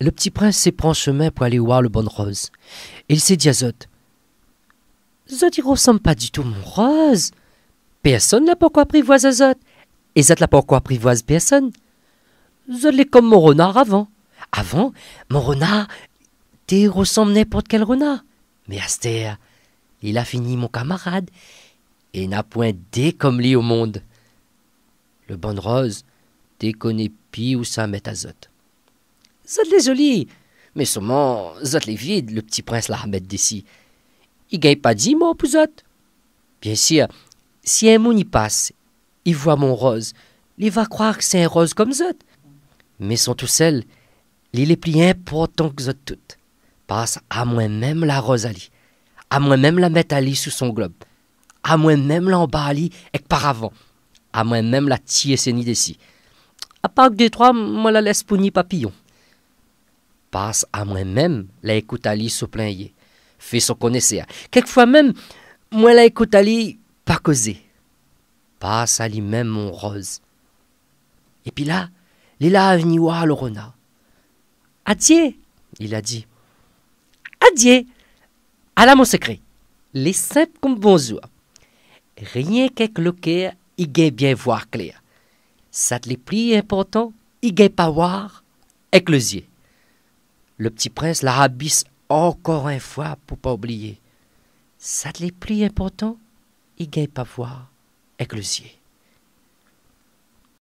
Le petit prince s'est pris en chemin pour aller voir le bonne rose. Et il s'est dit à Zot, Zot, il ressemble pas du tout à mon rose. Personne n'a pas encore apprivoise à Zot. Et Zot n'a pas encore apprivoise personne. Zot est comme mon renard avant. Avant, mon renard, t'es ressemble n'importe quel renard. Mais Aster, il a fini mon camarade. Et n'a point dé comme lui au monde. Le bonne rose, t'es connais pis où ça met à Zot. Zot les joli, mais seulement Zot les vide, le petit prince la remet d'ici. Il gagne pas 10 mots pour Zot. Bien sûr, si un monde y passe, il voit mon rose, il va croire que c'est un rose comme Zot. Mais son tout seul, il est plus important que Zot tout. Passe à moi-même la rose ali, à moi-même la mettre ali sous son globe, à moi-même l'emballer et par avant, à moi-même la tirer ses nids d'ici. À part que des trois, moi la laisse pour ni papillon. Passe à moi-même la écoute ali sous plein yé, fait son connaisseur. Quelquefois même, moi la écoute ali pas causer. Passe à lui-même mon rose. Et puis là, il a venu voir le renard. Adieu, il a dit. Adieu. À là mon secret. Les simples comme bonjour. Rien qu'avec le cœur, il gagne bien voir clair. Ça te les plus important, il gagne pas voir avec les yeux. Le petit prince la rabisse encore une fois pour pas oublier. Ça te les plus important, il gagne pas voir avec les yeux.